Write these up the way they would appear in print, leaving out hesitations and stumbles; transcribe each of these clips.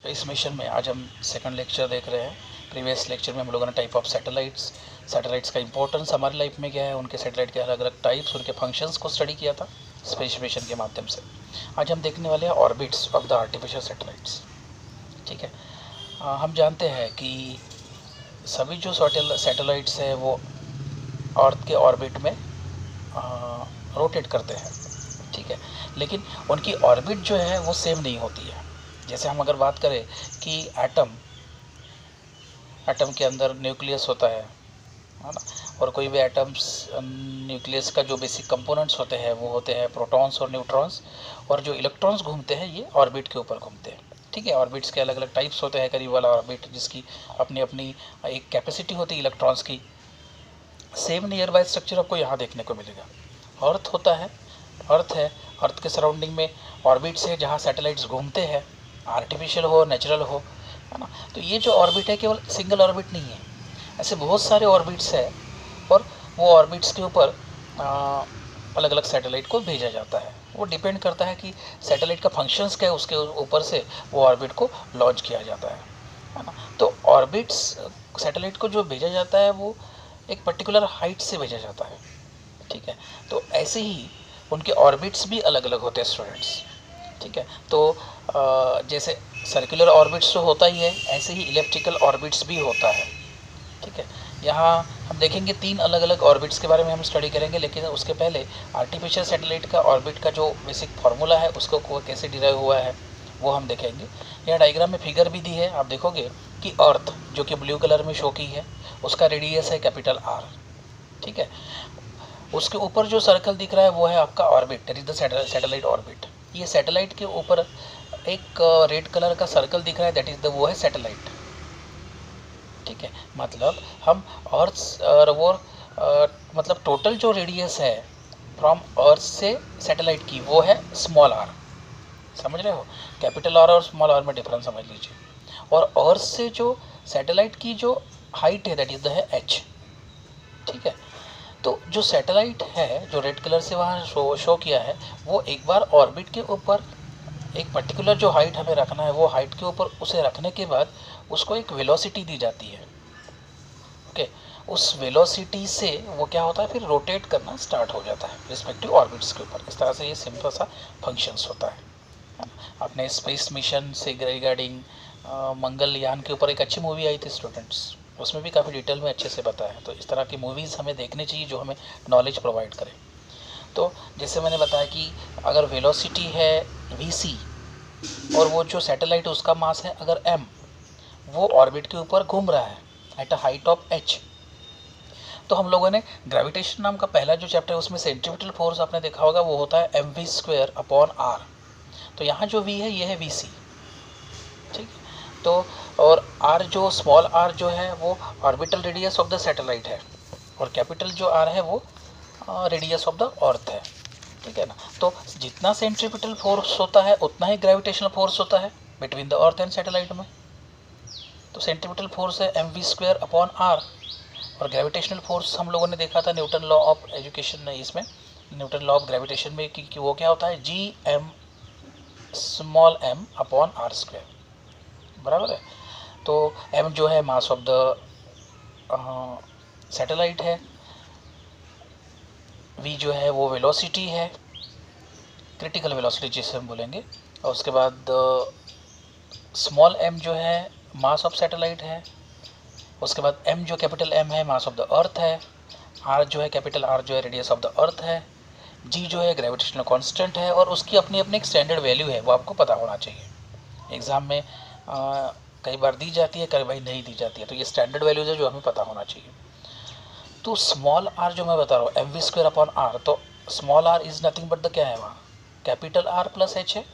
इस मिशन में आज हम सेकंड लेक्चर देख रहे हैं। प्रीवियस लेक्चर में हम लोगों ने टाइप ऑफ सैटेलाइट्स का इंपॉर्टेंस हमारी लाइफ में क्या है, उनके सैटेलाइट के अलग अलग टाइप्स, उनके फंक्शंस को स्टडी किया था स्पेस मिशन के माध्यम से। आज हम देखने वाले हैं orbits of the artificial satellites. ठीक है, हम जानते हैं कि सभी जो सैटेलाइट्स है वो अर्थ के ऑर्बिट में रोटेट करते हैं। ठीक है, लेकिन उनकी ऑर्बिट जो है वो सेम नहीं होती है। जैसे हम अगर बात करें कि एटम के अंदर न्यूक्लियस होता है ना, और कोई भी एटम्स न्यूक्लियस का जो बेसिक कंपोनेंट्स होते हैं वो होते हैं प्रोटॉन्स और न्यूट्रॉन्स, और जो इलेक्ट्रॉन्स घूमते हैं ये ऑर्बिट के ऊपर घूमते हैं। ठीक है, ऑर्बिट्स के अलग अलग टाइप्स होते हैं। करीब वाला ऑर्बिट जिसकी अपनी अपनी एक कैपेसिटी होती है इलेक्ट्रॉन्स की। सेम नियर बाय स्ट्रक्चर आपको यहाँ देखने को मिलेगा। अर्थ होता है, अर्थ के सराउंडिंग में ऑर्बिट्स है जहाँ सैटेलाइट्स घूमते हैं, आर्टिफिशियल हो नेचुरल हो, है ना। तो ये जो ऑर्बिट है केवल सिंगल ऑर्बिट नहीं है, ऐसे बहुत सारे ऑर्बिट्स है, और वो ऑर्बिट्स के ऊपर अलग अलग सैटेलाइट को भेजा जाता है। वो डिपेंड करता है कि सैटेलाइट का फंक्शंस क्या है, उसके ऊपर से वो ऑर्बिट को लॉन्च किया जाता है ना। तो ऑर्बिट्स सैटेलाइट को जो भेजा जाता है वो एक पर्टिकुलर हाइट से भेजा जाता है। ठीक है, तो ऐसे ही उनके ऑर्बिट्स भी अलग अलग होते हैं स्टूडेंट्स। ठीक है, तो जैसे सर्कुलर ऑर्बिट्स तो होता ही है, ऐसे ही इलिप्टिकल ऑर्बिट्स भी होता है। ठीक है, यहाँ हम देखेंगे 3 अलग अलग ऑर्बिट्स के बारे में हम स्टडी करेंगे, लेकिन उसके पहले आर्टिफिशियल सैटेलाइट का ऑर्बिट का जो बेसिक फार्मूला है उसको कैसे डिराइव हुआ है वो हम देखेंगे। यहाँ डायग्राम में फिगर भी दी है, आप देखोगे कि अर्थ जो कि ब्लू कलर में शो की है उसका रेडियस है कैपिटल R। ठीक है, उसके ऊपर जो सर्कल दिख रहा है वो है आपका orbit, that is the satellite orbit. ये सैटेलाइट के ऊपर एक रेड कलर का सर्कल दिख रहा है, दैट इज द वो है सैटेलाइट। ठीक है, मतलब हम अर्थ और वो मतलब टोटल जो रेडियस है फ्रॉम अर्थ से सैटेलाइट की वो है स्मॉल r। समझ रहे हो, कैपिटल R और स्मॉल r में डिफरेंस समझ लीजिए। और अर्थ से जो सैटेलाइट की जो हाइट है दैट इज द है h। ठीक है, तो जो सैटेलाइट है जो रेड कलर से वहाँ शो किया है वो एक बार ऑर्बिट के ऊपर एक पर्टिकुलर जो हाइट हमें रखना है वो हाइट के ऊपर उसे रखने के बाद उसको एक वेलोसिटी दी जाती है। ओके, उस वेलोसिटी से वो क्या होता है फिर रोटेट करना स्टार्ट हो जाता है रिस्पेक्टिव ऑर्बिट्स के ऊपर। इस तरह से ये सिंपल सा फंक्शंस होता है। अपने स्पेस मिशन से रिगार्डिंग मंगलयान के ऊपर एक अच्छी मूवी आई थी स्टूडेंट्स, उसमें भी काफ़ी डिटेल में अच्छे से बताया है। तो इस तरह की मूवीज़ हमें देखनी चाहिए जो हमें नॉलेज प्रोवाइड करें। तो जैसे मैंने बताया कि अगर वेलोसिटी है vc और वो जो सैटेलाइट उसका मास है अगर m, वो ऑर्बिट के ऊपर घूम रहा है at a height of h, तो हम लोगों ने ग्रेविटेशन नाम का पहला जो चैप्टर है उसमें सेंट्रीपिटल फोर्स आपने देखा होगा, वो होता है mv²/r। तो यहाँ जो v है ये है vc। ठीक है, तो और r जो स्मॉल r जो है वो orbital radius of the satellite है, और कैपिटल जो r है वो रेडियस ऑफ द अर्थ है। ठीक है ना, तो जितना सेंट्रीपिटल फोर्स होता है उतना ही ग्रेविटेशनल फोर्स होता है between the earth and satellite में। तो सेंट्रीपिटल फोर्स है mv²/r, और ग्रेविटेशनल फोर्स हम लोगों ने देखा था न्यूटन लॉ ऑफ एजुकेशन में, इसमें न्यूटन लॉ ऑफ ग्रेविटेशन में कि वो क्या होता है Gm/r²। बराबर है, तो m जो है मास ऑफ द सैटेलाइट है, v जो है वो वेलोसिटी है, क्रिटिकल वेलोसिटी जिसे हम बोलेंगे, और उसके बाद स्मॉल m जो है मास ऑफ सैटेलाइट है, उसके बाद m जो कैपिटल M है मास ऑफ द अर्थ है, r जो है कैपिटल R जो है रेडियस ऑफ द अर्थ है, g जो है ग्रेविटेशनल कांस्टेंट है, और उसकी अपनी अपनी एक स्टैंडर्ड वैल्यू है वो आपको पता होना चाहिए। एग्ज़ाम में कई बार दी जाती है, कई बार नहीं दी जाती है, तो ये स्टैंडर्ड वैल्यूज है जो हमें पता होना चाहिए। तो स्मॉल r जो मैं बता रहा हूँ mv²/r, तो small r is nothing but the क्या है वहाँ कैपिटल R प्लस h है,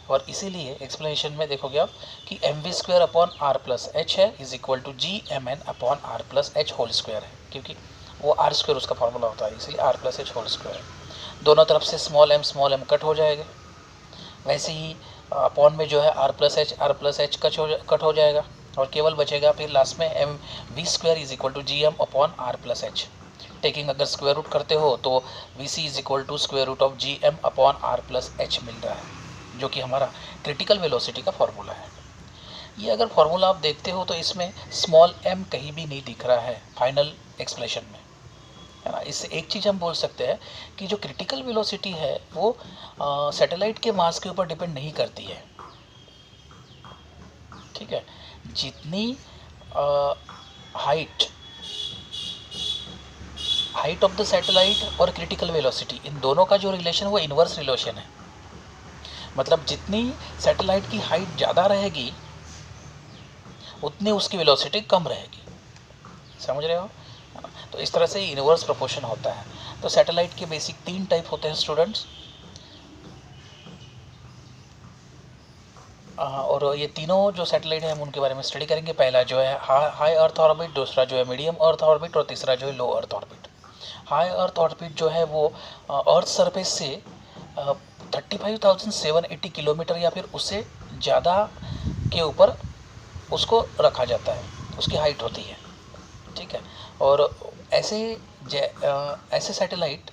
और इसीलिए एक्सप्लेनेशन में देखोगे आप कि mv²/r प्लस h है is equal to Gmn/r plus h whole square है, क्योंकि वो r² उसका फॉर्मूला होता है, इसलिए r plus h whole square. दोनों तरफ से स्मॉल m कट हो जाएगा, वैसे ही अपॉन में जो है r प्लस h कट हो जाएगा, और केवल बचेगा फिर लास्ट में mv² is equal to Gm/r plus h। Taking अगर स्क्वायर रूट करते हो तो vc is equal to square root of Gm/r plus h मिल रहा है, जो कि हमारा क्रिटिकल वेलोसिटी का फॉर्मूला है। ये अगर फॉर्मूला आप देखते हो तो इसमें स्मॉल m कहीं भी नहीं दिख रहा है फाइनल एक्सप्रेशन में, है ना। इससे एक चीज़ हम बोल सकते हैं कि जो क्रिटिकल वेलोसिटी है वो सैटेलाइट के मास के ऊपर डिपेंड नहीं करती है, ठीक है। जितनी हाइट ऑफ द सैटेलाइट और क्रिटिकल वेलोसिटी, इन दोनों का जो रिलेशन है वो इन्वर्स रिलेशन है। मतलब जितनी सैटेलाइट की हाइट ज़्यादा रहेगी उतनी उसकी वेलोसिटी कम रहेगी, समझ रहे हो। तो इस तरह से इन्वर्स प्रोपोर्शन होता है। तो सैटेलाइट के बेसिक 3 टाइप होते हैं स्टूडेंट्स, और ये तीनों जो सैटेलाइट है हम उनके बारे में स्टडी करेंगे। पहला जो है हाई अर्थ ऑर्बिट, दूसरा जो है मीडियम अर्थ ऑर्बिट और तीसरा जो है low earth orbit. High earth orbit जो है वो अर्थ सरफेस से 35,780 किलोमीटर या फिर उससे ज़्यादा के ऊपर उसको रखा जाता है, उसकी हाइट होती है, ठीक है। और ऐसे सैटेलाइट,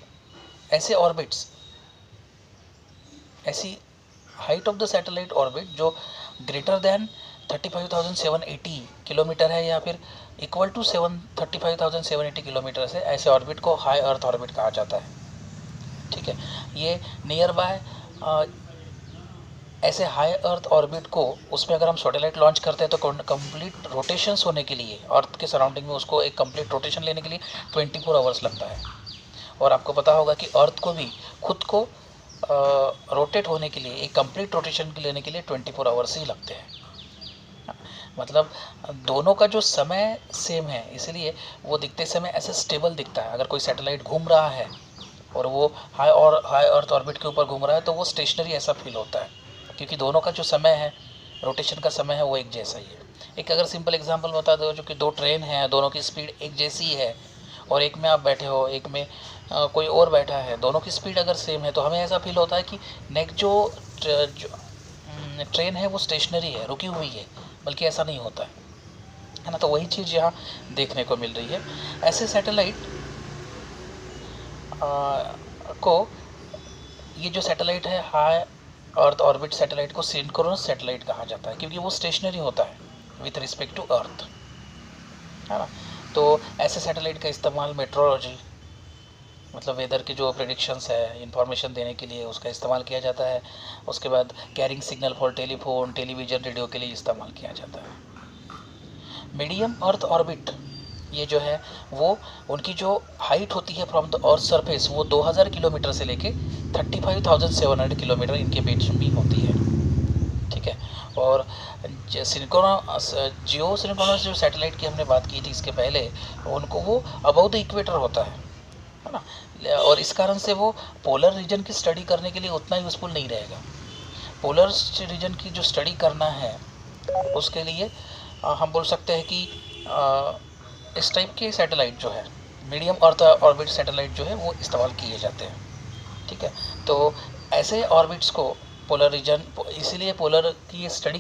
ऐसे ऑर्बिट्स, ऐसी height of the satellite orbit जो ग्रेटर देन 35,780 किलोमीटर है या फिर इक्वल टू 35,780 किलोमीटर से, ऐसे ऑर्बिट को हाई अर्थ ऑर्बिट कहा जाता है, ठीक है। ये नियर बाय ऐसे हाई अर्थ ऑर्बिट को, उसमें अगर हम सैटेलाइट लॉन्च करते हैं तो कंप्लीट रोटेशंस होने के लिए, अर्थ के सराउंडिंग में उसको एक कंप्लीट रोटेशन लेने के लिए 24 आवर्स लगता है। और आपको पता होगा कि अर्थ को भी खुद को रोटेट होने के लिए, एक कंप्लीट रोटेशन लेने के लिए 24 आवर्स ही लगते हैं। मतलब दोनों का जो समय सेम है, इसलिए वो दिखते समय ऐसे स्टेबल दिखता है। अगर कोई सैटेलाइट घूम रहा है और वो हाई अर्थ ऑर्बिट के ऊपर घूम रहा है तो वो स्टेशनरी ऐसा फील होता है, क्योंकि दोनों का जो समय है, रोटेशन का समय है, वो एक जैसा ही है। एक अगर सिंपल एग्जांपल बता दो, जो कि 2 ट्रेन हैं, दोनों की स्पीड एक जैसी है और एक में आप बैठे हो, एक में कोई और बैठा है, दोनों की स्पीड अगर सेम है तो हमें ऐसा फील होता है कि जो ट्रेन है वो स्टेशनरी है, रुकी हुई है, बल्कि ऐसा नहीं होता है ना। तो वही चीज़ यहाँ देखने को मिल रही है। ऐसे सैटेलाइट को, ये जो सैटेलाइट है हाई अर्थ ऑर्बिट सैटेलाइट को सिंक्रोनस सैटेलाइट कहा जाता है, क्योंकि वो स्टेशनरी होता है विथ रिस्पेक्ट टू अर्थ, है ना। तो ऐसे सैटेलाइट का इस्तेमाल मेट्रोलॉजी, मतलब वेदर की जो प्रेडिक्शंस है, इंफॉर्मेशन देने के लिए उसका इस्तेमाल किया जाता है। उसके बाद carrying signal for telephone, television, radio के लिए इस्तेमाल किया जाता है। मीडियम अर्थ ऑर्बिट, ये जो है वो उनकी जो हाइट होती है फ्रॉम द अर्थ सरफेस, वो 2000 किलोमीटर से लेके 35,700 किलोमीटर इनके बीच में होती है, ठीक है। और जियो सिंक्रोनस जो सैटेलाइट की हमने बात की थी इसके पहले, उनको वो अबाउट द इक्वेटर होता है ना। और इस कारण से वो पोलर रीजन की स्टडी करने के लिए उतना यूज़फुल नहीं रहेगा। पोलर रीजन की जो स्टडी करना है उसके लिए हम बोल सकते हैं कि इस टाइप के सैटेलाइट जो है, मीडियम अर्थ ऑर्बिट सैटेलाइट जो है वो इस्तेमाल किए जाते हैं, ठीक है। तो ऐसे ऑर्बिट्स को पोलर रीजन, इसीलिए पोलर की स्टडी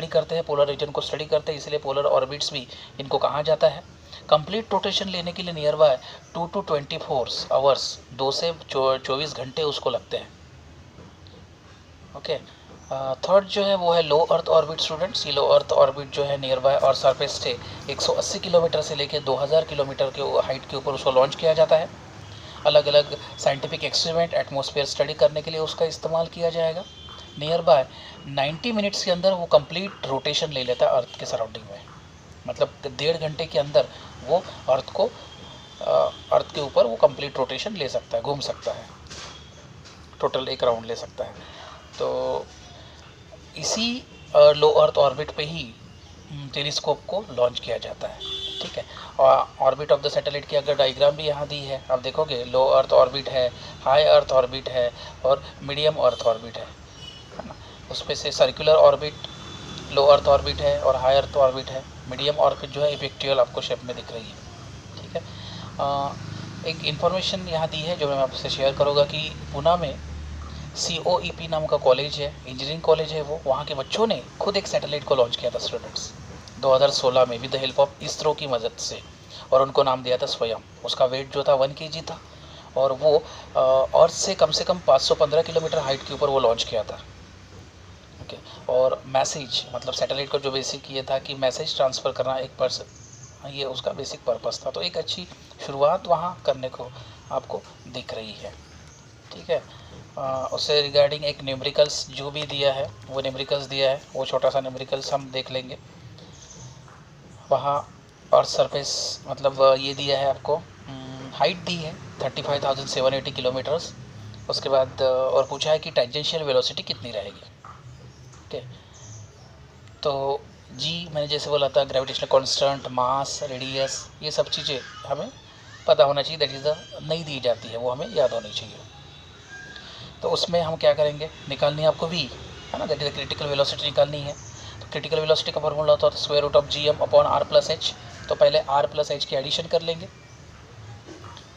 करते हैं, पोलर रीजन को स्टडी करते हैं, इसलिए पोलर ऑर्बिट्स भी इनको कहा जाता है। कंप्लीट रोटेशन लेने के लिए नियर बाय 2 to 24 आवर्स, 2 से 24 घंटे उसको लगते हैं, ओके। थर्ड जो है वो है लो अर्थ ऑर्बिट स्टूडेंट्स। ये लो अर्थ ऑर्बिट जो है नियर बाय और सरफेस से 180 किलोमीटर से लेकर 2000 किलोमीटर के हाइट के ऊपर उसको लॉन्च किया जाता है। अलग अलग साइंटिफिक एक्सपेरिमेंट, एटमॉस्फेयर स्टडी करने के लिए उसका इस्तेमाल किया जाएगा। नियर बाय 90 मिनट्स के अंदर वो कंप्लीट रोटेशन ले लेता है अर्थ के सराउंडिंग में, मतलब 1.5 घंटे के अंदर वो अर्थ के ऊपर वो कंप्लीट रोटेशन ले सकता है, घूम सकता है, टोटल एक राउंड ले सकता है। तो इसी लो अर्थ ऑर्बिट पे ही टेलीस्कोप को लॉन्च किया जाता है, ठीक है। और ऑर्बिट ऑफ द सैटेलाइट की अगर डायग्राम भी यहाँ दी है, आप देखोगे लो अर्थ ऑर्बिट है, हाई अर्थ ऑर्बिट है और मीडियम अर्थ ऑर्बिट है ना। उसमें से सर्कुलर ऑर्बिट, लो अर्थ ऑर्बिट है और हाई अर्थ ऑर्बिट है। मीडियम ऑर्बिट जो है इफेक्टिवल आपको शेप में दिख रही है, ठीक है। एक इन्फॉर्मेशन यहाँ दी है जो मैं आपसे शेयर करूँगा कि पुणे में COEP नाम का कॉलेज है, इंजीनियरिंग कॉलेज है वो, वहाँ के बच्चों ने खुद एक सैटेलाइट को लॉन्च किया था स्टूडेंट्स 2016 में with the help of ISRO की मदद से, और उनको नाम दिया था स्वयं। उसका वेट जो था 1 kg था और वो अर्थ से कम 515 किलोमीटर हाइट के ऊपर वो लॉन्च किया था, ओके। और मैसेज मतलब सैटेलाइट का जो बेसिक ये था कि मैसेज ट्रांसफ़र करना एक पर्सन, ये उसका बेसिक पर्पस था। तो एक अच्छी शुरुआत वहाँ करने को आपको दिख रही है, ठीक है। उससे रिगार्डिंग एक न्यूमेरिकल्स जो भी दिया है, वो न्यूमेरिकल्स दिया है, वो छोटा सा न्यूमेरिकल्स हम देख लेंगे वहाँ। और सरफेस मतलब ये दिया है आपको, हाइट दी है 35,780 किलोमीटर्स। उसके बाद और पूछा है कि टेंजेंशियल वेलोसिटी कितनी रहेगी, ठीक है। तो जी मैंने जैसे बोला था, ग्रेविटेशनल कांस्टेंट, मास, रेडियस, ये सब चीज़ें हमें पता होना चाहिए, दैट इज़ द नहीं दी जाती है, वो हमें याद होनी चाहिए। तो उसमें हम क्या करेंगे, निकालनी है आपको v, है ना, दैट इज क्रिटिकल वेलोसिटी निकालनी है। तो क्रिटिकल वेलोसिटी का फॉर्मूला होता है square root of gm upon r plus h। तो पहले r प्लस h की एडिशन कर लेंगे,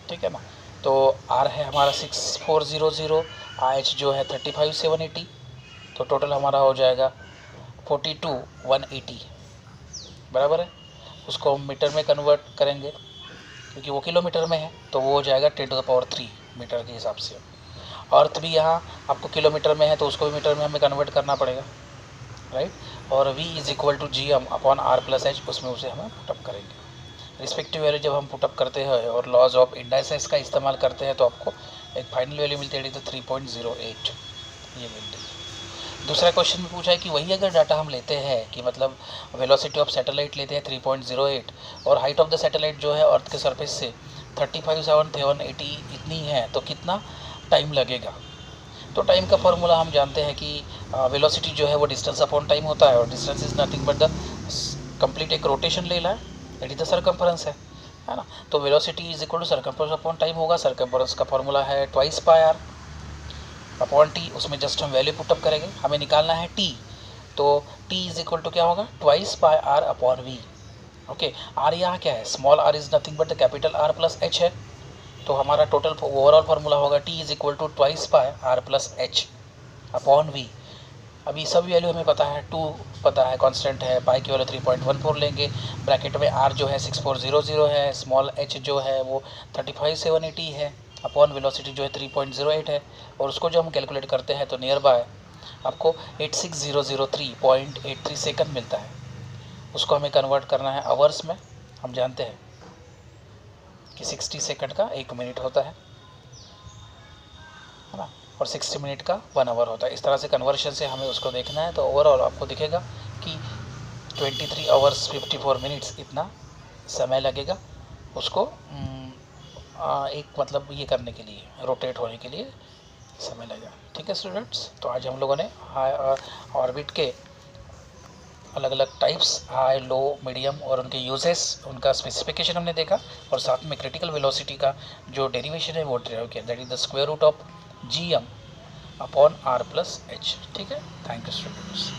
ठीक है ना। तो r है हमारा 6400, h जो है 35,780, तो टोटल हमारा हो जाएगा 42,180, बराबर है। उसको हम मीटर में कन्वर्ट करेंगे क्योंकि वो किलोमीटर में है, तो वो हो जाएगा 10⁻³ मीटर के हिसाब से। अर्थ भी यहाँ आपको किलोमीटर में है, तो उसको भी मीटर में हमें कन्वर्ट करना पड़ेगा, राइट। और v is equal to gm upon r plus h, उसमें उसे हमें पुटअप करेंगे। रिस्पेक्टिव वैल्यू जब हम पुटअप करते हैं और लॉज ऑफ इंडाइसेस का इस्तेमाल करते हैं, तो आपको एक फाइनल वैल्यू मिलती है, तो 3.08 ये मिलती है। दूसरा क्वेश्चन में पूछा है कि वही अगर डाटा हम लेते हैं कि मतलब वेलोसिटी ऑफ सैटेलाइट लेते हैं 3.08 और हाइट ऑफ द सैटेलाइट जो है अर्थ के सरफेस से 35,780 इतनी है, तो कितना टाइम लगेगा। तो टाइम का फॉर्मूला हम जानते हैं कि वेलोसिटी जो है वो डिस्टेंस अपॉन टाइम होता है, और distance is nothing but the complete एक रोटेशन ले ला है, दैट इज द सर्कम्फरेंस है ना। तो velocity is equal to circumference upon time होगा। सर्कम्फरेंस का फॉर्मूला है 2 पाई r अपॉन टी, उसमें जस्ट हम वैल्यू पुटअप करेंगे, हमें निकालना है t। तो t इज इक्वल टू क्या होगा, 2 pi r upon v, okay. r यहाँ क्या है, small r is nothing but the capital R plus h है। तो हमारा टोटल ओवरऑल फार्मूला होगा t is equal to 2 pi r plus h upon v। अभी सब वैल्यू हमें पता है, 2 पता है, कांस्टेंट है, पाई की वैल्यू 3.14 लेंगे, ब्रैकेट में r जो है 6400 है, स्मॉल h जो है वो 35,780 है, अपॉन वेलोसिटी जो है 3.08 है, और उसको जो हम कैलकुलेट करते हैं तो नियर बाय आपको 86003.83 सेकंड मिलता है। उसको हमें कन्वर्ट करना है आवर्स में। हम जानते हैं कि 60 सेकंड का 1 मिनट होता है ना, और 60 मिनट का 1 आवर होता है। इस तरह से कन्वर्शन से हमें उसको देखना है। तो ओवरऑल आपको दिखेगा कि 23 आवर्स 54 मिनट्स इतना समय लगेगा उसको एक मतलब ये करने के लिए, रोटेट होने के लिए समय लगेगा, ठीक है स्टूडेंट्स। तो आज हम लोगों ने ऑर्बिट के अलग अलग टाइप्स, हाई, लो, मीडियम और उनके यूजेस, उनका स्पेसिफिकेशन हमने देखा, और साथ में क्रिटिकल वेलोसिटी का जो डेरिवेशन है वो ड्राइव किया, that is the square root of gm upon r plus h, ठीक है। Thank you students.